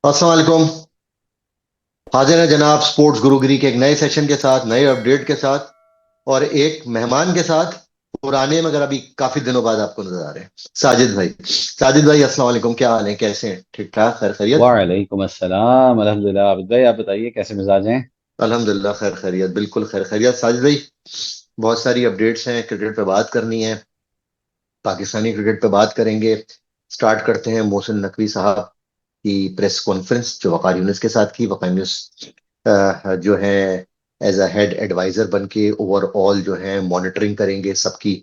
अस्सलाम वालेकुम। हाजिर है जनाब स्पोर्ट्स गुरुगिरी के एक नए सेशन के साथ, नए अपडेट के साथ और एक मेहमान के साथ। पुराने मगर अभी काफी दिनों बाद आपको नजर आ रहे हैं। साजिद भाई, साजिद भाई अस्सलाम वालेकुम, क्या हाल है, कैसे हैं? ठीक ठाक, खैर खैरियत? वालेकुम अस्सलाम अल्हम्दुलिल्लाह। आबिद भाई आप बताइए कैसे मिजाज हैं। अल्हम्दुलिल्लाह खैर खैरियत, बिल्कुल खैर खैरियत। साजिद भाई, बहुत सारी अपडेट्स हैं, क्रिकेट पे बात करनी है। पाकिस्तानी क्रिकेट पे बात करेंगे। स्टार्ट करते हैं मोहसिन नकवी साहब की प्रेस कॉन्फ्रेंस जो वकार यूनिस के साथ की। वकार यूनिस जो है एज अ हेड एडवाइजर बन के ओवरऑल जो है मॉनिटरिंग करेंगे सबकी।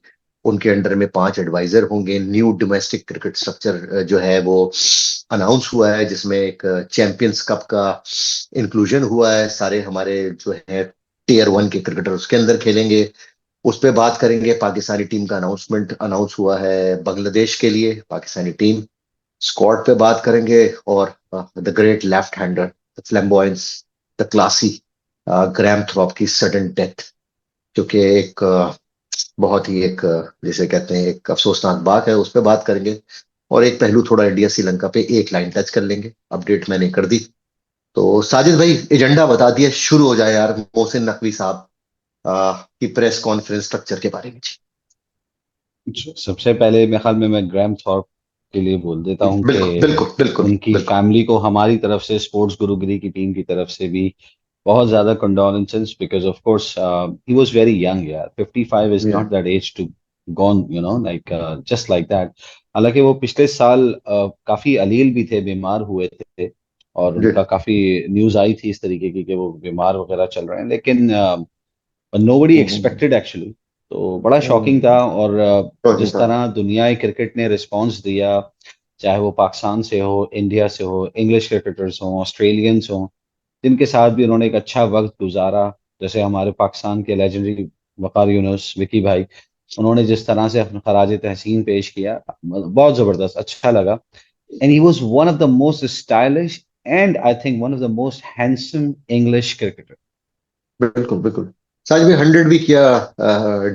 उनके अंडर में 5 एडवाइजर होंगे। न्यू डोमेस्टिक क्रिकेट स्ट्रक्चर जो है वो अनाउंस हुआ है, जिसमें एक चैंपियंस कप का इंक्लूजन हुआ है। सारे हमारे जो है टीयर 1 के क्रिकेटर उसके अंदर खेलेंगे। उस पे बात करेंगे। पाकिस्तानी टीम का अनाउंसमेंट अनाउंस हुआ है बांग्लादेश के लिए, पाकिस्तानी टीम स्क्वाड पे बात करेंगे। और the great left hander, the flamboyance, the classy Graeme Thorpe की सडन डेथ, जो कि एक बहुत ही एक जिसे कहते हैं एक अफसोसनाक बात है, उस पर बात करेंगे। और एक पहलू थोड़ा इंडिया श्रीलंका पे एक लाइन टच कर लेंगे। अपडेट मैंने कर दी। तो साजिद भाई, एजेंडा बता दिए, शुरू हो जाए यार मोहसिन नकवी साहब की प्रेस कॉन्फ्रेंस स्ट्रक्चर के बारे में। सबसे पहले मेरे ख्याल में मैं ग्रैम थॉर्प के लिए बोल देता हूँ कि बिल्कुल बिल्कुल बिल्कुल उनकी बिल्कुल। फैमिली को हमारी तरफ से स्पोर्ट्स गुरुगिरी की टीम की तरफ से भी बहुत ज्यादा condolences, because of course he was very young यार। 55 इज या not that age to gone like just like that. हालांकि वो पिछले साल काफी अलील भी थे, बीमार हुए थे और जी। उनका काफी न्यूज आई थी इस तरीके की कि वो बीमार वगैरह चल रहे हैं, लेकिन नोबडी हम्म, एक्सपेक्टेड एक्चुअली। तो बड़ा शॉकिंग था। हम्म, और शौकीन जिस था। तरह दुनियाई क्रिकेट ने रिस्पांस दिया, चाहे वो पाकिस्तान से हो, इंडिया से हो, इंग्लिश क्रिकेटर्स हो, ऑस्ट्रेलियंस हो, जिनके साथ भी उन्होंने एक अच्छा वक्त गुजारा, जैसे हमारे पाकिस्तान के लेजेंडरी वकार यूनुस विकी भाई, उन्होंने जिस तरह से अपना खराज तहसीन पेश किया, बहुत जबरदस्त अच्छा लगा। And he was one of the most stylish and I think one of the most handsome English cricketer. बिल्कुल बिल्कुल। साज भी 100 भी किया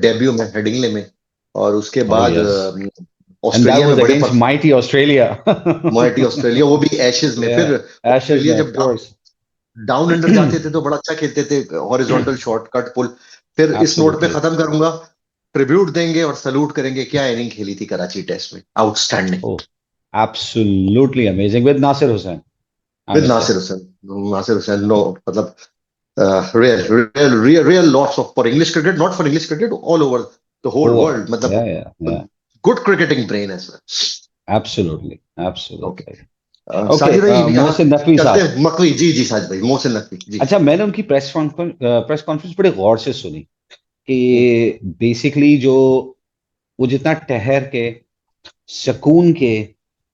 डेब्यू में हेडिंगले में। और उसके ओह बाद yes, and that Australia was में बड़े against mighty Australia. Mighty Australia, वो भी एशेज में। फिर एशेज ऑस्ट्रेलिया में ऑफ जब कोर्स। डाउन अंडर जाते थे तो बड़ा अच्छा खेलते थे, हॉरिजॉन्टल शॉट, कट पुल। फिर इस नोट पे एब्सोल्युटली। खत्म करूंगा। ट्रिब्यूट देंगे और सल्यूट करेंगे, क्या इनिंग खेली थी कराची टेस्ट में, outstanding. Oh, absolutely amazing with Nasir Hussain, I with must say. Nasir Hussain. Nasir Hussain, no मतलब real lots of for English cricket, not for English cricket, all over the whole over, world. मतलब या good cricketing brain as well. Absolutely Okay. Absolutely. Okay, Sajid भाई यहाँ मोहसिन नकवी चलते साहब। हैं। मकवी, जी जी साजिद भाई, मोहसिन नकवी जी। अच्छा, मैंने उनकी प्रेस कॉन्फ्रेंस बड़े गौर से सुनी हम्म, कि बेसिकली जो वो जितना ठहर के, सुकून के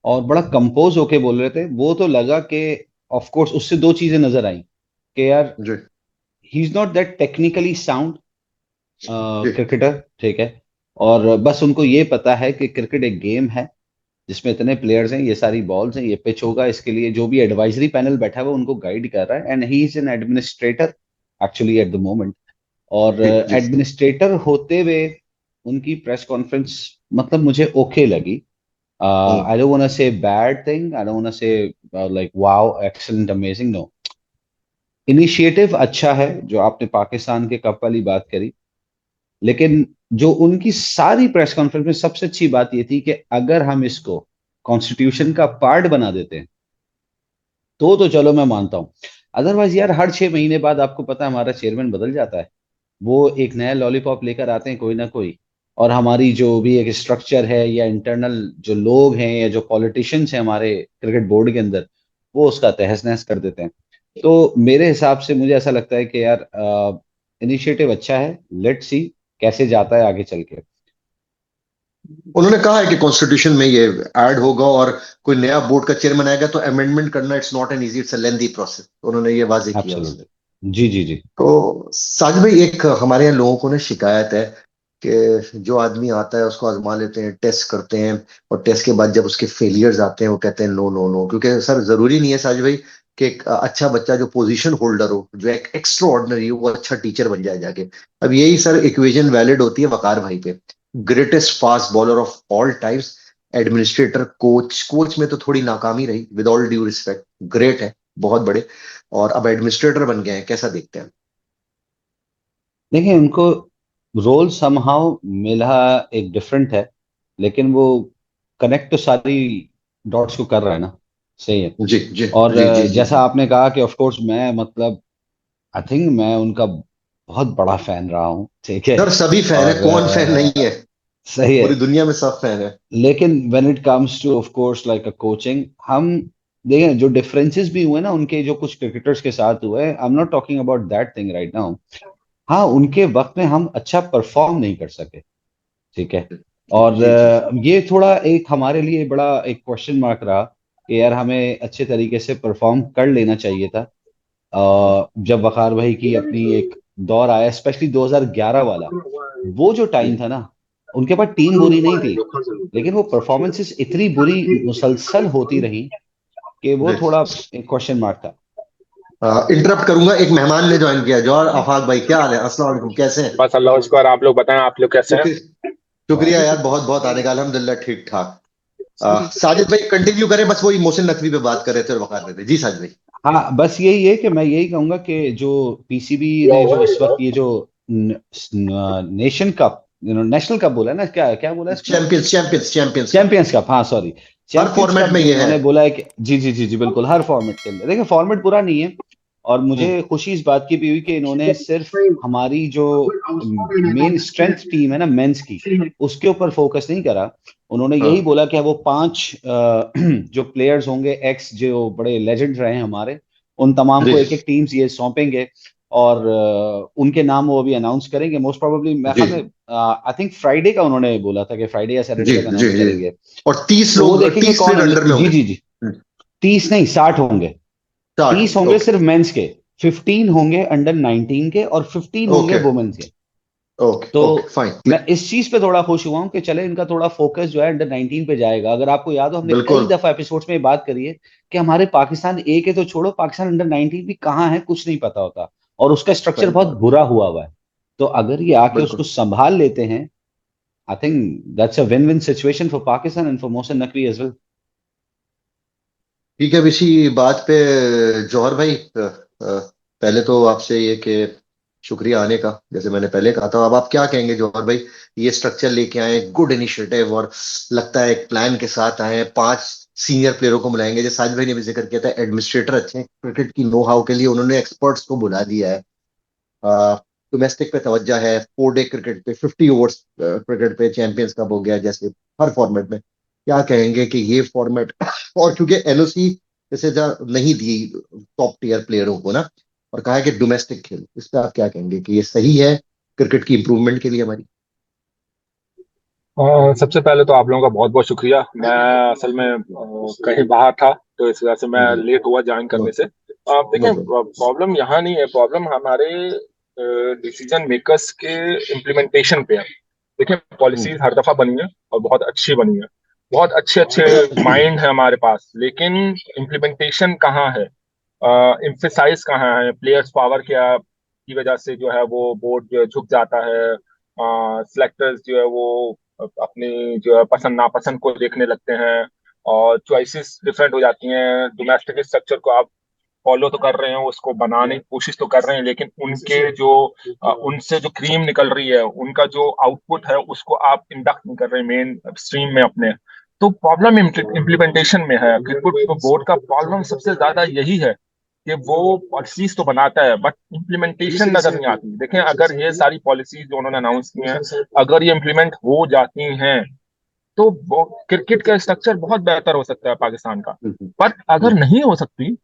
और बड़ा कंपोज होके बोल रहे थे, वो तो लगा कि ऑफ कोर्स उससे दो चीजें नजर आई कि यार जी he is not that technically sound जी। क्रिकेटर, ठीक है। और बस उनको ये पता है कि क्रिकेट एक गेम है जिसमें इतने प्लेयर्स हैं, ये सारी बॉल्स हैं, ये पिच होगा, इसके लिए जो भी एडवाइजरी पैनल बैठा है वो उनको गाइड कर रहा है, and he is an administrator actually at the moment. और जी जी। एडमिनिस्ट्रेटर होते हुए उनकी प्रेस कॉन्फ्रेंस मतलब मुझे ओके लगी। Hmm, I don't want to say bad thing, I don't want to say like wow excellent amazing, no. Initiative अच्छा है जो आपने पाकिस्तान के कप वाली बात करी, लेकिन जो उनकी सारी प्रेस कॉन्फ्रेंस में सबसे अच्छी बात यह थी कि अगर हम इसको कॉन्स्टिट्यूशन का पार्ट बना देते हैं तो चलो मैं मानता हूं। अदरवाइज यार हर 6 महीने बाद आपको पता है हमारा चेयरमैन बदल जाता है, वो एक नया लॉलीपॉप लेकर आते हैं कोई ना कोई, और हमारी जो भी एक स्ट्रक्चर है या इंटरनल जो लोग हैं या जो पॉलिटिशियंस हैं हमारे क्रिकेट बोर्ड के अंदर, वो उसका तहस नहस कर देते हैं। तो मेरे हिसाब से मुझे ऐसा लगता है कि यार इनिशिएटिव अच्छा है, लेट्स सी कैसे जाता है आगे चल के। उन्होंने कहा है कि कॉन्स्टिट्यूशन में ये ऐड होगा और कोई नया बोर्ड का चेयरमैन आएगा तो अमेंडमेंट करना it's not an easy, it's a lengthy process, उन्होंने ये वाजे किया उसमें। एब्सोल्युटली, जी जी जी। तो साजिद भाई, एक हमारे यहाँ लोगों को ना शिकायत है कि जो आदमी आता है उसको आजमा लेते हैं, टेस्ट करते हैं, और टेस्ट के बाद जब उसके फेलियर्स आते हैं वो कहते हैं नो नो नो। क्योंकि सर जरूरी नहीं है साजिद भाई कि एक अच्छा बच्चा जो पोजीशन होल्डर हो, जो एक एक्स्ट्रा ऑर्डिनरी हो, वो अच्छा टीचर बन जाए जाके। अब यही सर इक्वेशन वैलिड होती है वकार भाई पे। Greatest fast bowler of all times, administrator, coach में तो थोड़ी नाकामी रही, with all due respect, great है, बहुत बड़े, और अब एडमिनिस्ट्रेटर बन गए हैं, कैसा देखते हैं? देखिए, उनको रोल समहाउ मिला एक डिफरेंट है, लेकिन वो कनेक्ट तो सारी डॉट्स को कर रहा है ना, सही है। जी जी और जी जी जी जैसा जी। आपने कहा कि ऑफ कोर्स मैं मतलब आई थिंक मैं उनका बहुत बड़ा फैन रहा हूँ, ठीक है। सर सभी फैन है, और कौन फैन नहीं है? सही है। पूरी दुनिया में सब फैन है। लेकिन when it comes two of course like a coaching, हम देखें जो डिफरेंसेस भी हुए ना उनके, जो कुछ क्रिकेटर्स के साथ हुए, I am not talking about that thing right now. हाँ, उनके वक्त में हम अच्छा परफॉर्म नहीं कर सके, ठीक है। जी और जी जी ये थोड़ा एक हमारे लिए बड़ा एक क्वेश्चन मार्क रहा कि यार हमें अच्छे तरीके से परफॉर्म कर लेना चाहिए था। जब वकार भाई की अपनी एक दौर आया, स्पेशली 2011 वाला, वो जो टाइम जी। था ना, उनके पास टीम बुरी नहीं थी, लेकिन वो परफॉर्मेंसेस इतनी बुरी मुसलसल होती रही कि वो जी। थोड़ा एक क्वेश्चन मार्क था। इंटरप्ट करूंगा, एक मेहमान ने ज्वाइन किया, जौहर आफाक भाई, क्या हाल है? अस्सलाम वालेकुम, कैसे हैं? बस अल्लाह शुक्र। आप लोग बताएं, आप लोग कैसे हैं? शुक्रिया। शुक्रिया यार, बहुत बहुत आने का, अल्हम्दुलिल्लाह ठीक ठाक। साजिद भाई कंटिन्यू करें, बस वही मोहसिन नकवी पे बात कर रहे थे और वकार रहे थे। जी साजिद भाई। हाँ, बस यही है कि मैं यही कहूंगा कि जो पीसीबी ने जो इस वक्त ये जो नेशन कप, नेशनल कप बोला है ना, क्या क्या बोला है इसको? Champions cup. चैंपियंस कप, हाँ सॉरी, हर चैंपियंस फॉर्मेट कप में जो ये है। इन्होंने बोला है कि जी जी जी जी बिल्कुल, हर फॉर्मेट के अंदर देखिए, फॉर्मेट बुरा नहीं है। और हम्म, मुझे खुशी इस बात की भी हुई कि इन्होंने सिर्फ हमारी जो मेन स्ट्रेंथ टीम है ना मेंस की, उसके ऊपर फोकस नहीं करा। उन्होंने यही हाँ बोला कि वो पांच जो प्लेयर्स होंगे, एक्स जो बड़े लेजेंड रहे हैं हमारे, उन तमाम जी को एक एक टीम्स ये सौंपेंगे। और उनके नाम वो अभी अनाउंस करेंगे मोस्ट प्रोबेबली, मेरे जी ख्याल में आई थिंक फ्राइडे का उन्होंने बोला था कि फ्राइडे या सैटरडे जी तक जी अनाउंस जी। करेंगे। और 30 तो वो लोग, देखेंगे 30 कौन प्लेयर है। अंडर में जी होंगे। जी जी, 30 नहीं 60 होंगे। 30 60, होंगे ओके। सिर्फ मेंस के, 15 होंगे अंडर 19 के, और 15 होंगे ओके वुमेन्स के। ओके तो ओके फाइन। मैं इस चीज पे थोड़ा खुश हुआ हूं कि चले इनका थोड़ा फोकस जो है अंडर 19 पे जाएगा। अगर आपको याद हो, हमने कई बिल्कुल दफा एपिसोड्स में ये बात करी है कि हमारे पाकिस्तान ए के तो छोड़ो, पाकिस्तान अंडर 19 भी कहाँ है कुछ नहीं पता होता, और उसका स्ट्रक्चर सही बहुत बात। बुरा हुआ है। तो अगर ये आके उसको बिल्कुल संभाल लेते हैं, I think that's a win win situation for Pakistan and for Mohsin Naqvi as well. ठीक है। अब इसी बात पे जौहर भाई, पहले तो आपसे ये कि शुक्रिया आने का, जैसे मैंने पहले कहा था। अब आप क्या कहेंगे जौहर भाई? ये स्ट्रक्चर लेके आए, गुड इनिशिएटिव, और लगता है एक प्लान के साथ आए हैं। 5 सीनियर प्लेयरों को बुलाएंगे, जैसे साजिद भाई ने भी जिक्र किया था, एडमिनिस्ट्रेटर अच्छे हैं, क्रिकेट की नो हाउ के लिए उन्होंने एक्सपर्ट्स को बुला दिया है। डोमेस्टिक पे तवज्जो है, 4 डे क्रिकेट पे, 50 ओवर्स क्रिकेट पे, चैंपियंस कप हो गया, जैसे हर फॉर्मेट में। क्या कहेंगे कि ये फॉर्मेट और क्योंकि एनओसी जैसे नहीं दी टॉप टीयर प्लेयरों को ना, और कहा है कि डोमेस्टिक खेल, इस पे आप क्या कहेंगे कि ये सही है क्रिकेट की इंप्रूवमेंट के लिए हमारी? सबसे पहले तो आप लोगों का बहुत बहुत शुक्रिया। मैं असल में कहीं बाहर था, तो इस वजह से मैं लेट हुआ ज्वाइन नो, करने से। आप नो देखें, प्रॉब्लम। प्रॉब्लम यहाँ नहीं है, प्रॉब्लम हमारे डिसीजन मेकर्स के इम्प्लीमेंटेशन पे है। देखिए, पॉलिसीज हर दफा बनी है और बहुत अच्छी बनी है, बहुत अच्छे अच्छे माइंड है हमारे पास, लेकिन इम्प्लीमेंटेशन कहाँ है? इम्फेसाइज कहाँ है? प्लेयर्स पावर क्या की वजह से जो है वो बोर्ड जो है झुक जाता है। सिलेक्टर्स जो है वो अपनी जो है पसंद नापसंद को देखने लगते हैं, और चॉइसेस डिफरेंट हो जाती हैं। डोमेस्टिक स्ट्रक्चर को आप फॉलो तो कर रहे हैं, उसको बनाने की कोशिश तो कर रहे हैं, लेकिन उनके जो उनसे जो क्रीम निकल रही है, उनका जो आउटपुट है, उसको आप इंडक्ट नहीं कर रहे मेन स्ट्रीम में अपने। तो प्रॉब्लम इम्प्लीमेंटेशन में है। क्रिकेट बोर्ड का प्रॉब्लम सबसे ज्यादा यही है कि वो पॉलिसीज तो बनाता है, बट इम्प्लीमेंटेशन नजर नहीं आती। देखें, अगर ये सारी पॉलिसीज जो उन्होंने अनाउंस की हैं, अगर ये इम्प्लीमेंट हो जाती हैं, तो क्रिकेट का स्ट्रक्चर बहुत बेहतर हो सकता है पाकिस्तान का। बट अगर नहीं हो सकती,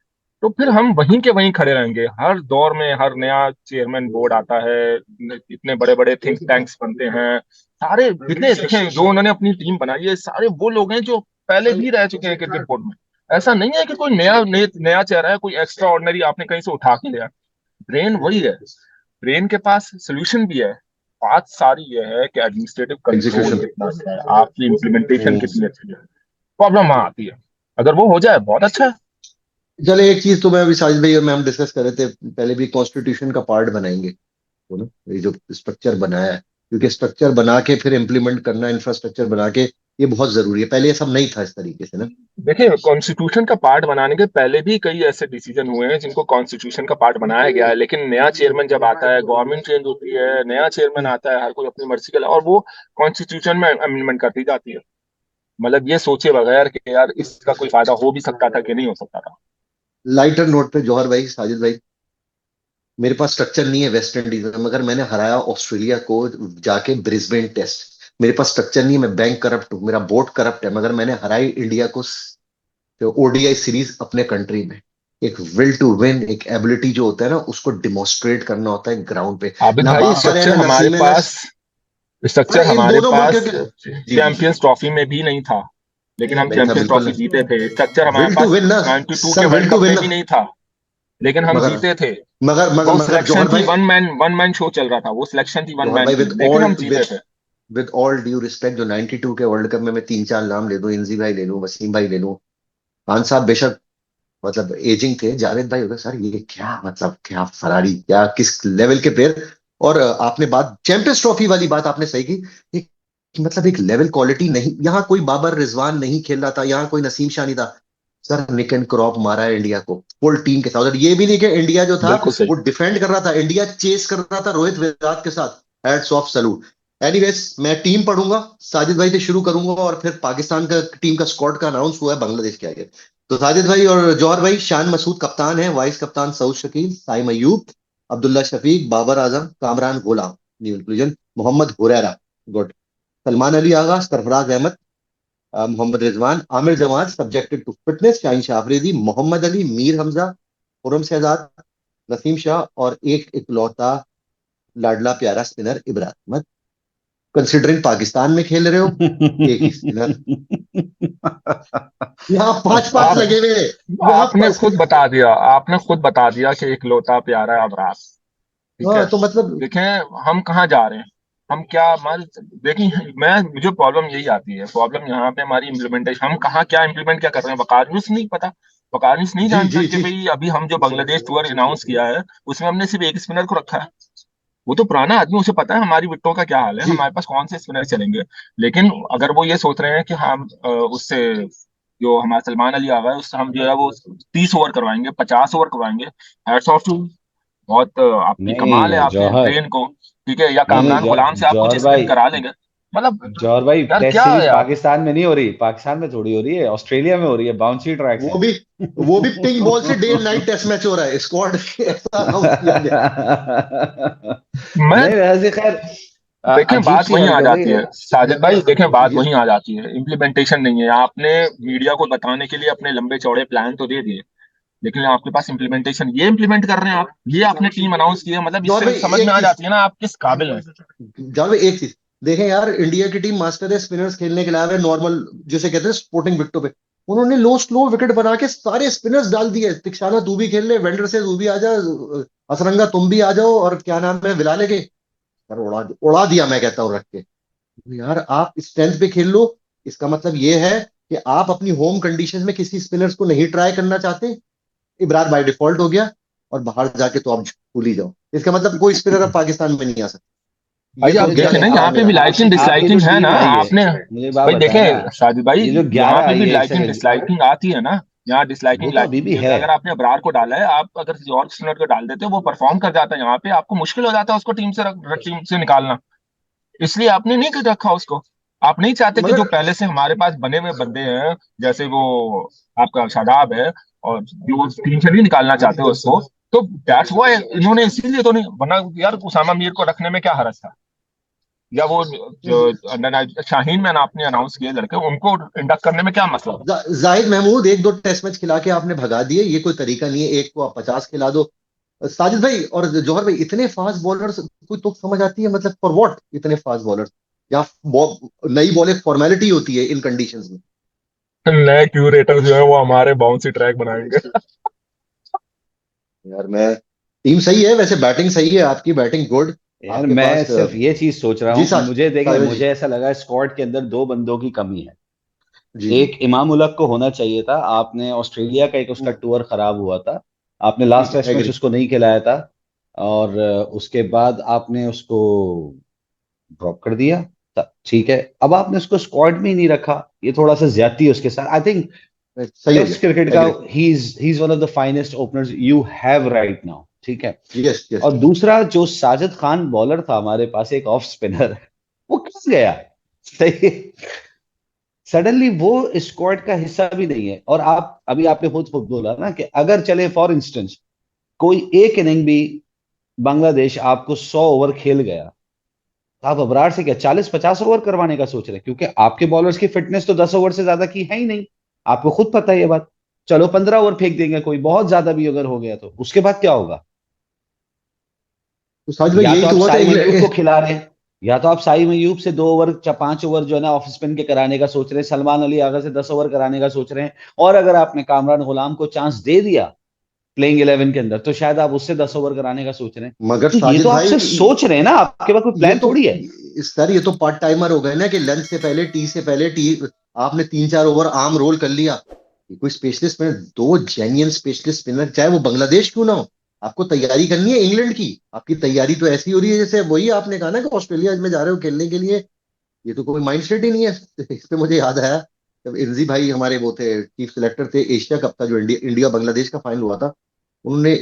तो फिर हम वहीं के वहीं खड़े रहेंगे। हर दौर में हर नया चेयरमैन बोर्ड आता है, इतने बड़े बड़े थिंक टैंक्स बनते हैं, सारे जितने देखें जो उन्होंने अपनी टीम बनाई है, सारे वो लोग हैं जो पहले भी रह चुके हैं क्रिकेट बोर्ड में। ऐसा नहीं है कि कोई नया चेहरा है, कोई एक्स्ट्रा ऑर्डिनरी आपने कहीं से उठा के लिया। ब्रेन वही है, ब्रेन के पास सोल्यूशन भी है। बात सारी ये है कि एडमिनिस्ट्रेटिव कंट्रोल एग्जीक्यूशन। कितना अच्छा है, आपकी इम्प्लीमेंटेशन कितनी अच्छी है। प्रॉब्लम वहां आती है। अगर वो हो जाए बहुत अच्छा है। चले, एक चीज तो मैं अभी साजिद भाई और मैं हम डिस्कस कर रहे थे, पहले भी कॉन्स्टिट्यूशन का पार्ट बनाएंगे तो ना, ये जो स्ट्रक्चर बनाया है, क्योंकि स्ट्रक्चर बना के फिर इम्प्लीमेंट करना, इंफ्रास्ट्रक्चर बना के ये बहुत जरूरी है, पहले ये सब नहीं था इस तरीके से ना। देखिए, कॉन्स्टिट्यूशन का पार्ट बनाने के पहले भी कई ऐसे डिसीजन हुए हैं जिनको कॉन्स्टिट्यूशन का पार्ट बनाया गया है, लेकिन नया चेयरमैन जब आता है, गवर्नमेंट चेंज होती है, नया चेयरमैन आता है, हर कोई अपनी मर्जी का और वो कॉन्स्टिट्यूशन में अमेंडमेंट करती जाती है, मतलब ये सोचे बगैर कि यार इसका कोई फायदा हो भी सकता था कि नहीं हो सकता था। लाइटर नोट पे जौहर भाई, साजिद भाई, मेरे पास स्ट्रक्चर नहीं है वेस्ट इंडीज में, मगर मैंने हराया ऑस्ट्रेलिया को जाके ब्रिस्बेन टेस्ट। मेरे पास स्ट्रक्चर नहीं है, मैं बैंक करप्ट हूँ, मेरा बोर्ड करप्ट है, मगर मैंने हराई इंडिया को ओडीआई सीरीज अपने कंट्री में। एक विल टू विन, एक एबिलिटी जो होता है ना, उसको डिमोस्ट्रेट करना होता है ग्राउंड पे। आबिद ना भाई, बाबर है ना नसीम है ना। स्ट्रक्चर अरे इन हमारे दोनों पास मुल्क के, जी जी जी, चैंपियंस ट्रॉफी में भी नहीं था, लेकिन हम नहीं था चैंपियंस बिल्कुल ट्रॉफी नहीं। जीते थे। स्ट्रक्चर हमारे विल टू पास विन ना 92 के sir, will world to cup win में ना। भी नहीं था, लेकिन हम मगर जीते थे। मगर मगर वो मगर सिलेक्शन जौहर थी, भाई, वन मैन शो चल रहा था, वो सिलेक्शन थी वन जौहर मैन भाई की, लेकिन हम जीते थे। विद ऑल ड्यू रिस्पेक्ट, जो 92 के वर्ल्ड कप में मैं तीन चार नाम ले दूं, इंजी भाई ले लूं, वसीम भाई ले लूं, खान साहब बेशक मतलब एजिंग थे, जावेद भाई होगा, सर ये क्या मतलब, क्या फरारी, क्या किस लेवल के प्लेयर। और आपने बात चैंपियंस ट्रॉफी वाली बात आपने सही की, एक मतलब एक लेवल क्वालिटी नहीं, यहाँ कोई बाबर रिजवान नहीं खेल रहा था, यहाँ कोई नसीम शाह नहीं था। सर निक एंड क्रॉप मारा है इंडिया को फुल टीम के साथ, और ये भी नहीं कि इंडिया जो था बिल्कुल सही। वो डिफेंड कर रहा था, इंडिया चेस कर रहा था रोहित विराट के साथ। Hats off, salute. एनीवेज, मैं टीम पढ़ूंगा, साजिद भाई से शुरू करूंगा, और फिर पाकिस्तान का टीम का स्क्वाड का अनाउंस हुआ है बांग्लादेश के आगे। तो साजिद भाई और जौहर भाई, शान मसूद कप्तान है, वाइस कप्तान सऊद शकील, साइम अयूब, अब्दुल्ला शफीक, बाबर आजम, कामरान गोला, new inclusion, Mohammad Huraira, good, Salman Ali Agha, Sarfaraz Ahmed, Mohammad Rizwan, Aamir Jamal subjected to fitness, Shaheen Shah Afridi, Mohammad Ali, Mir Hamza, Khurram Shahzad, Naseem Shah, और एक इकलौता लाडला प्यारा स्पिनर इब्राहिम अहमद। कंसिडरिंग पाकिस्तान में खेल रहे हो, एक ही स्पिनर, यहाँ पांच पांच आप लगे हुए हैं, वहां आपने खुद बता दिया कि इकलौता प्यारा अबरार, ठीक है। हाँ तो मतलब, देखें हम कहाँ जा रहे हैं, हम क्या हमारी, देखिए मैं मुझे प्रॉब्लम यही आती है, प्रॉब्लम यहाँ पे हमारी इम्प्लीमेंटेशन, हम कहाँ क्या इम्प्लीमेंट क्या कर रहे हैं, वकारियत नहीं पता, वकारियत नहीं जी जानता जी कि जी, भाई अभी हम जो बांग्लादेश टूर अनाउंस किया है उसमें हमने सिर्फ एक स्पिनर को रखा है। वो तो पुराना आदमी, उसे पता है हमारी विकेटों का क्या हाल है, जी हमारे पास कौन से स्पिनर चलेंगे। लेकिन अगर वो ये सोच रहे हैं कि हम उससे जो हमारा सलमान अली आ गया है उससे हम जो है वो 30 ओवर करवाएंगे, 50 ओवर करवाएंगे, हैट्स ऑफ टू, बहुत आपकी कमाल है, नहीं आपने जौहर, ट्रेन को, ठीक है, या नहीं नहीं कामरान गुलाम से आप कुछ जौहर स्पिन भाई, करा लेंगे, मतलब जौहर भाई यार टेस्ट क्या है सीरीज यार। पाकिस्तान में नहीं हो रही, पाकिस्तान में थोड़ी हो रही है, ऑस्ट्रेलिया में हो रही है, बाउंसी ट्रैक वो से। भी वो भी पिंक बॉल से day and night test match हो रहा है, स्क्वाड ऐसा अनाउंस किया गया। मैं नहीं वैसे खैर देखें अजीब बात सी वहीं आ हरकत है जाती ये। है, साजिद भाई देखें बात ये वहीं आ जाती है, इम्प्लीमेंटेशन नहीं है। आपने मीडिया को बताने के लिए अपने लंबे चौड़े प्लान तो दे दिए, लेकिन आपके पास इम्प्लीमेंटेशन, ये इम्प्लीमेंट कर रहे हैं आप, ये आपने टीम अनाउंस की है, मतलब जौहर इससे भाई समझ में एक आ चीज, जाती है ना आप किस काबिल हैं। जौहर भाई एक चीज, देखें यार, इंडिया की टीम मास्टर है स्पिनर्स खेलने के अलावा नॉर्मल, जिसे कहते हैं स्पोर्टिंग विकेटों पे, उन्होंने लो स्लो विकेट बना के सारे स्पिनर्स डाल दिए। तिक्षाना तू भी खेल ले, वेंडर से तू भी आ जा, असरंगा तुम भी आ जाओ, और क्या नाम है विला लेके, यार उड़ा दिया मैं कहता हूँ रख के। यार आप स्ट्रेंथ पे खेल लो, इसका मतलब ये है कि आप अपनी होम कंडीशन में किसी स्पिनर्स को नहीं ट्राई करना चाहते। इब्रार बाय डिफॉल्ट हो गया, और बाहर जाके तो आप भूल ही जाओ, इसका मतलब कोई स्पिनर अब पाकिस्तान में नहीं आ सकता, ये भाई तो आप अरे देखें जब ना, गारंटी यहाँ है पे मेरे भी आपने हाथ। लाइकिंग आपकी जो डिसलाइकिंग है ना टीम आई है, आपने। मुझे एक बात भाई बताए ना, देखें शादी भाई, ये जो यहाँ 11 पे भी आई है, एक लाइकिंग सेकंड, डिसलाइकिंग आती है ना, यहाँ वो डिसलाइकिंग तो अभी लाइकिंग भी जैसे है। अगर आपने अबरार को डाला है, आप अगर किसी और स्पिनर को डाल देते हो वो परफॉर्म कर जाता है, यहाँ पे आपको मुश्किल हो जाता है उसको टीम से निकालना, इसलिए आपने नहीं कर रखा उसको। आप नहीं चाहते कि जो मगर पहले से हमारे पास बने हुए बंदे हैं, जैसे वो आपका शादाब है, और जो टीम से नहीं निकालना चाहते हो उसको, तो दैट्स व्हाई इन्होंने इसीलिए तो नहीं, वरना यार उसामा मीर को रखने में क्या हरज था, या वो जो शाहीन मैन आपने अनाउंस किए लड़के उनको इंडक्ट करने में क्या मसला था। जाहिद महमूद एक दो टेस्ट मैच खिला के आपने भगा दिए, ये कोई तरीका नहीं है, एक को आप 50 खिला दो। साजिद भाई और जौहर भाई, इतने फास्ट बॉलर्स, कोई तो समझ आती है मतलब फॉर व्हाट इतने फास्ट बॉलर्स, या नई बॉल एक फॉर्मेलिटी होती है इन कंडीशंस में। नए क्यूरेटर जो है वो हमारे बाउंसी ट्रैक बनाएंगे। यार मैं, टीम सही है वैसे, बैटिंग सही है आपकी, बैटिंग गुड यार आपके मैं पास। सिर्फ ये चीज सोच रहा जी हूँ, साज मुझे देखें, साजिद भाई जी, मुझे ऐसा लगा स्क्वाड के अंदर दो बंदों की कमी है। जी जी, एक इमाम उलग को होना चाहिए था, आपने ऑस्ट्रेलिया का एक उसका टूर खराब हुआ था, आपने लास्ट टेस्ट मैच एग्री। उसको नहीं खिलाया था, और उसके बाद आपने उसको ड्रॉप कर दिया। ठीक है, अब आपने उसको स्क्वाड में ही नहीं रखा, ये थोड़ा सा ज्यादती है उसके साथ। आई थिंक सही हो टेस्ट क्रिकेट गया, का agree. He is one of the finest openers you have right now, ठीक है। Yes yes. और दूसरा जो साजिद खान बॉलर था हमारे पास, एक ऑफ स्पिनर, वो किस गया? सही, सडनली वो स्क्वाड का हिस्सा भी नहीं है। और आप अभी आपने खुद खुद बोला ना कि अगर चले फॉर इंस्टेंस कोई एक इनिंग भी बांग्लादेश आपको 100 ओवर खेल गया, तो आप अबरार से क्या 40-50 ओवर करवाने का सोच रहे हैं? क्योंकि आपके बॉलर्स की फिटनेस तो 10 ओवर से ज्यादा की है ही नहीं, आपको खुद पता है ये बात। चलो 15 ओवर फेंक देंगे, कोई बहुत ज्यादा भी अगर हो गया तो उसके बाद क्या होगा? तो साजिद भाई या यही तो तो आप हुआ था साइम अयूब को इंग्लैंड। खिला रहे हैं, या तो आप साइम अयूब से 2 ओवर 5 ओवर जो है ना ऑफ स्पिन के कराने का सोच रहे हैं, सलमान अली आगा से 10 ओवर कराने का सोच रहे हैं। और अगर आपने कामरान गुलाम को चांस दे दिया प्लेइंग 11 के अंदर, तो शायद आप उससे 10 ओवर कराने का सोच रहे हैं। मगर तो ये तो साजिद आप भाई, सिर्फ सोच रहे हैं ना, आपके पास कोई ये प्लान तो, थोड़ी है। सर ये तो पार्ट टाइमर हो गए ना, कि लंच से पहले, टी से पहले, टी आपने 3-4 ओवर आम रोल कर लिया। ये कोई स्पेशलिस्ट स्पिनर, दो जेन्युइन स्पेशलिस्ट स्पिनर, चाहे वो बांग्लादेश क्यों ना हो, आपको तैयारी करनी है इंग्लैंड की। आपकी तैयारी तो ऐसी हो रही है जैसे वही आपने कहा ना कि ऑस्ट्रेलिया में जा रहे हो खेलने के लिए। ये तो कोई माइंड सेट ही नहीं है। इस पे मुझे याद आया, जब इनजी भाई हमारे वो थे चीफ सिलेक्टर थे, एशिया कप था जो इंडिया इंडिया बांग्लादेश का फाइनल हुआ था, उन्होंने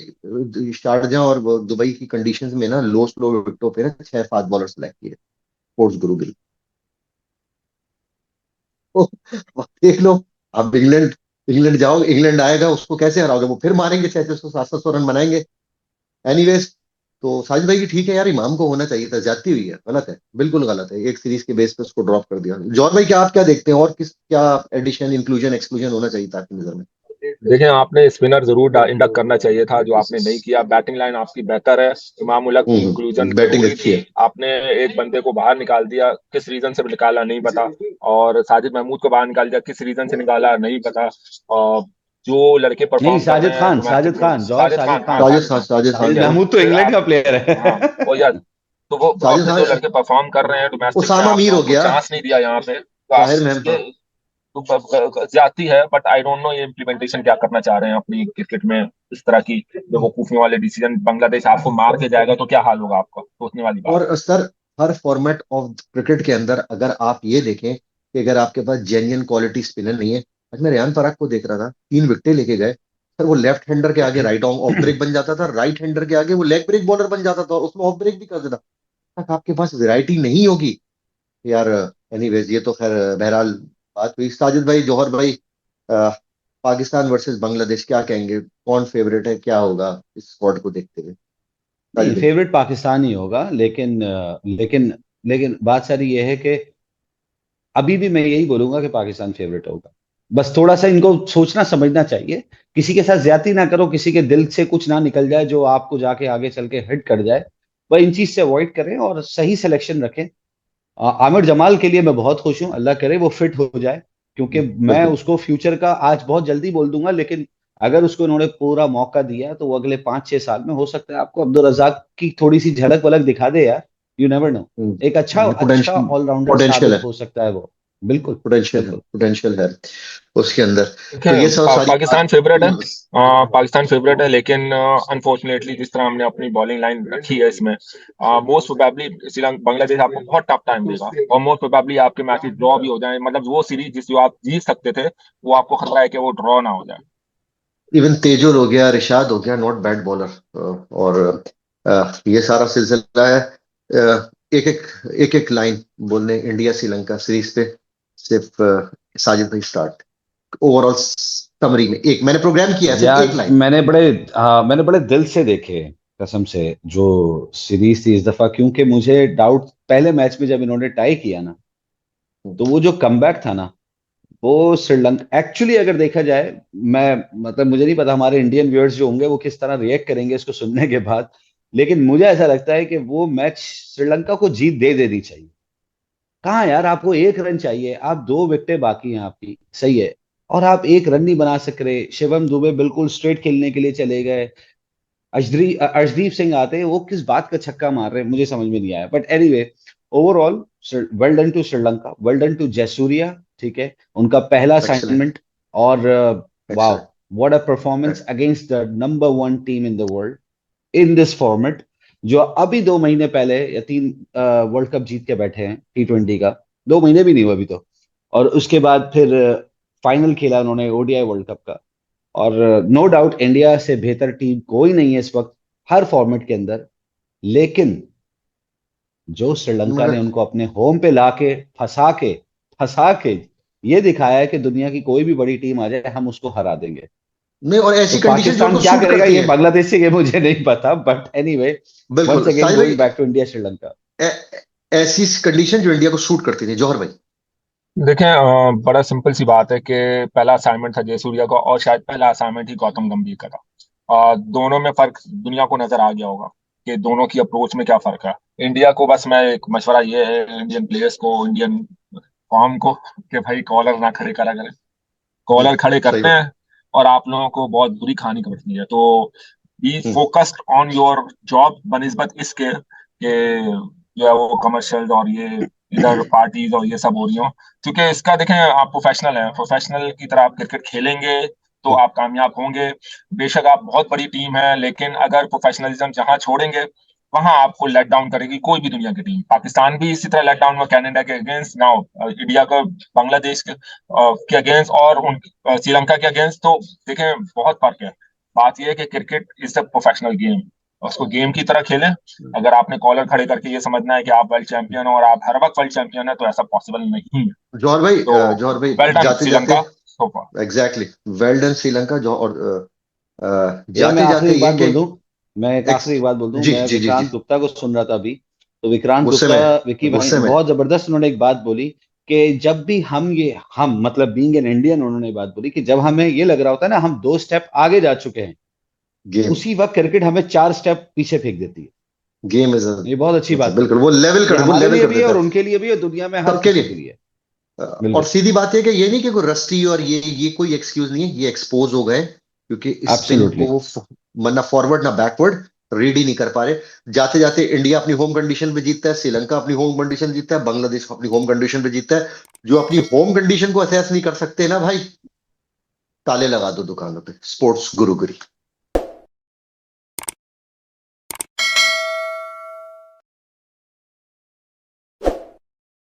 शारजा और वो दुबई की कंडीशंस में ना लो स्लो विकेटों पे ना 6 फास्ट बॉलर सेलेक्ट किए, स्पोर्ट्स गुरु गिल। तो देख लो, अब इंग्लैंड, इंग्लैंड जाओ, इंग्लैंड आएगा, उसको कैसे हराओगे? वो फिर मारेंगे, 600-700 रन बनाएंगे। एनीवेज, तो साजिद भाई की ठीक है यार, इमाम को होना चाहिए था, ज्यादती हुई है, गलत है, बिल्कुल गलत है, एक सीरीज के बेस पे उसको ड्रॉप कर दिया। जॉन भाई क्या आप क्या देखते हैं, और किस क्या एडिशन, इंक्लूजन, एक्सक्लूजन होना चाहिए था आपकी नजर में? देखिए, आपने स्पिनर जरूर इंडक्ट करना चाहिए था, जो आपने नहीं किया। बैटिंग लाइन आपकी बेहतर है, इमाम उलग की इंक्लूजन बैटिंग जरूरी अच्छी थी। है। आपने एक बंदे को बाहर निकाल दिया, किस रीजन से निकाला नहीं पता। और साजिद महमूद को बाहर निकाल दिया, किस रीजन से निकाला नहीं पता। और जो लड़के नहीं, परफॉर्म कर रहे साजिद हैं खान, डोमेस्टिक साजिद में, खान, जौहर साजिद खान, साजिद हाँ खान। साजिद साजिद खान, खान, साजिद खान ठीक साजिद है। को। महमूद तो फिर इंग्लैंड का आप, प्लेयर हाँ, है। वो यार, तो वो साजिद आपने जो खान, लड़के परफॉर्म कर रहे हैं डोमेस्टिक में, उसामा आपने मीर हो उनको गया, चांस नहीं दिया यहाँ पे, तो आप ताहिर महम, ये हाँ। तो जाती है। बट आई डोंट नो ये इम्प्लीमेंटेशन क्या करना चाह रहे हैं अपनी क्रिकेट में। इस तरह की बेवकूफियों वाले डिसीजन, बांग्लादेश आपको मार के जाएगा तो क्या हाल होगा आपका, सोचने वाली बात है। और sir, her format of cricket के अंदर अगर आप ये देखें कि अगर आपके पास जेन्युइन क्वालिटी स्पिनर नहीं है, आज मैं रेयान पराग को देख रहा था, 3 विकेटें लेके गए सर, वो लेफ्ट हैंडर के आगे राइट ऑफ ब्रेक बन जाता था, राइट हैंडर के आगे वो लेग ब्रेक बॉलर बन जाता था, और उसमें ऑफ ब्रेक भी कर देता। तक आपके पास वैरायटी नहीं होगी यार। एनीवेज, ये तो खैर बहरहाल बात हुई। साजिद भाई, जौहर भाई, अ, पाकिस्तान वर्सेस बांग्लादेश क्या कहेंगे, कौन फेवरेट है, क्या होगा इस स्क्वाड को देखते हुए? नहीं, साजिद भाई। फेवरेट पाकिस्तान ही होगा, लेकिन बात सारी ये है कि अभी भी मैं यही बोलूंगा कि पाकिस्तान फेवरेट होगा। बस थोड़ा सा इनको सोचना समझना चाहिए, किसी के साथ ज्यादती ना करो, किसी के दिल से कुछ ना निकल जाए जो आपको जाके आगे चल के हिट कर जाए। वह इन चीज से अवॉइड करें और सही सिलेक्शन रखें। आमिर जमाल के लिए मैं बहुत खुश हूं, अल्लाह करे वो फिट हो जाए, क्योंकि मैं बिल्कुल। उसको फ्यूचर का आज बहुत जल्दी बोल दूंगा, लेकिन अगर उसको उन्होंने पूरा मौका दिया तो वो अगले 5-6 साल में हो सकता है आपको अब्दुल रजाक की थोड़ी सी झलक वलक दिखा दे यार। यू नेवर नो, एक अच्छा अच्छा पोटेंशियल, ऑलराउंडर पोटेंशियल साबित है, हो सकता है वो। बिल्कुल, पोटेंशियल है, बिल्कुल। पोटेंशियल है उसके अंदर। तो ये देखें, सब सारी पाकिस्तान फेवरेट है। पाकिस्तान फेवरेट है, लेकिन अनफॉर्चुनेटली जिस तरह हमने अपनी बॉलिंग लाइन रखी है इसमें, मोस्ट प्रोबेबली श्रीलंका, बांग्लादेश आपको बहुत टफ टाइम देगा। और मोस्ट प्रोबेबली आपके मैचेस ड्रॉ भी हो जाए, मतलब वो सीरीज जिस जो आप जीत सकते थे, वो आपको खतरा है कि वो ड्रॉ ना हो जाए। इवन तेजुल हो गया, रिशाद हो गया, नॉट बैड बॉलर। और ये सारा सिलसिला है। एक एक, एक एक लाइन बोलने इंडिया श्रीलंका सीरीज पे, सिर्फ साजिद भाई स्टार्ट, ओवरऑल समरी में, एक मैंने प्रोग्राम किया है, सिर्फ यार एक लाइन। मैंने बड़े दिल से देखे, कसम से, जो सीरीज थी इस दफा, क्योंकि मुझे डाउट पहले मैच में जब इन्होंने टाई किया ना, तो वो जो कमबैक था ना, वो श्रीलंका एक्चुअली अगर देखा जाए, मैं मतलब मुझे नहीं पता हमारे इंडियन व्यूअर्स जो होंगे वो किस तरह रिएक्ट करेंगे इसको सुनने के बाद, लेकिन मुझे ऐसा लगता है कि वो मैच श्रीलंका को जीत दे देनी चाहिए। कहाँ यार, आपको 1 रन चाहिए, आप 2 विकेटें बाकी हैं आपकी, सही है, और आप 1 रन नहीं बना सक रहे। शिवम दुबे बिल्कुल स्ट्रेट खेलने के लिए चले गए, अर्शदीप सिंह आते, वो किस बात का छक्का मार रहे हैं मुझे समझ में नहीं आया। But anyway, overall well done to Sri Lanka, well done to Jayasuriya, ठीक है, उनका पहला एक्सलेंट, असाइनमेंट। और wow, excellent. What a performance against the number 1 team in the world in this format, जो अभी 2 महीने पहले या 3 वर्ल्ड कप जीत के बैठे हैं T20 का। 2 महीने भी नहीं हुए अभी तो। और उसके बाद फिर फाइनल खेला उन्होंने ओडीआई वर्ल्ड कप का। और नो डाउट इंडिया से बेहतर टीम कोई नहीं है इस वक्त हर फॉर्मेट के अंदर। लेकिन जो श्रीलंका ने मगर उनको अपने होम पे लाके फंसा के ये दिखाया है कि दुनिया की कोई भी बड़ी टीम आ जाए हम उसको हरा देंगे। नहीं, और तो ऐसी कंडीशन जो पाकिस्तान उनको क्या सूट करेगा करती ये है। बांग्लादेश से ये मुझे नहीं पता, बट एनीवे वंस बिल्कुल अगेन साजिद भाई, going back to India Sri Lanka. ऐसी कंडीशन जो इंडिया को सूट करती थी, जौहर भाई। देखें, बड़ा सिंपल सी बात है कि पहला असाइनमेंट था जयसूर्या का, और शायद पहला असाइनमेंट ही गौतम गंभीर का था। दोनों में फर्क दुनिया को नजर आ गया होगा कि दोनों की अप्रोच में क्या फर्क है। इंडिया को बस मैं एक मशवरा ये है इंडियन प्लेयर्स को, इंडियन फॉर्म को, कि भाई कॉलर ना खड़े करा करें। कॉलर खड़े सही करते बात। हैं और आप लोगों को बहुत बुरी कहानी पड़ती है। तो be hmm, focused on your job बनिस्बत इसके कि जो है वो कमर्शियल और ये इधर पार्टीज और ये सब हो रही हो। क्योंकि इसका देखें, आप प्रोफेशनल हैं, प्रोफेशनल की तरह आप क्रिकेट खेलेंगे तो हम्म, आप कामयाब होंगे। बेशक आप बहुत बड़ी टीम है, लेकिन अगर प्रोफेशनलिज्म जहां छोड़ेंगे वहां आपको लेट डाउन करेगी कोई भी दुनिया की टीम। पाकिस्तान भी इसी तरह लेट डाउन हुआ कनाडा के अगेंस्ट, नाउ इंडिया का बांग्लादेश के अगेंस्ट, और उन श्रीलंका के अगेंस्ट। तो देखें, बहुत फर्क है। बात यह है कि cricket is a professional game, उसको गेम की तरह खेलें। अगर आपने कॉलर खड़े करके ये समझना है कि आप वर्ल्ड चैंपियन हो और आप हर वक्त वर्ल्ड चैंपियन है, तो ऐसा पॉसिबल नहीं है। जौहर भाई, तो जौहर भाई, वेल डन जाते जाते, Sri Lanka so far. Exactly, well done Sri Lanka. जो और यार मैं जाते आखिरी जाते एक ये बात कि बोल दूं, मैं एक एक्स, आखिरी एक बात बोल दूं, जी मैं जी जी जी, विक्रांत गुप्ता को सुन रहा था अभी। तो विक्रांत गुस्से गुप्ता, में, विकी भाई गुस्से में। बहुत जबरदस्त उन्होंने एक बात बोली कि जब भी हम मतलब बीइंग एन इंडियन, उन्होंने बात बोली कि जब हमें ये लग रहा होता है ना हम 2 स्टेप आगे जा चुके हैं, गेम, उसी वक्त क्रिकेट हमें 4 स्टेप पीछे फेंक देती है। गेम इज, ये बहुत अच्छी बात मतलब बोली बिल्कुल है। वो लेवल ये कर, वो हमारे लेवल लिए कर भी है देता और है उनके लिए भी है, दुनिया में हर सबके किसी के लिए। लिए। और बिल्कुल। सीधी बात है कि ये नहीं कि कोई रस्टी और ये कोई एक्सक्यूज नहीं है, ये एक्सपोज हो गए क्योंकि इस स्पिन एब्सोल्युटली। को ना फॉरवर्ड ना बैकवर्ड रीड ही नहीं कर पा रहे। जाते जाते इंडिया अपनी होम कंडीशन पे जीतता है, श्रीलंका अपनी होम कंडीशन जीतता है, बांग्लादेश अपनी होम कंडीशन पे जीतता है। जो अपनी होम कंडीशन को असेस नहीं कर सकते ना भाई, ताले लगा दो दुकानों पे, स्पोर्ट्स गुरुगिरी।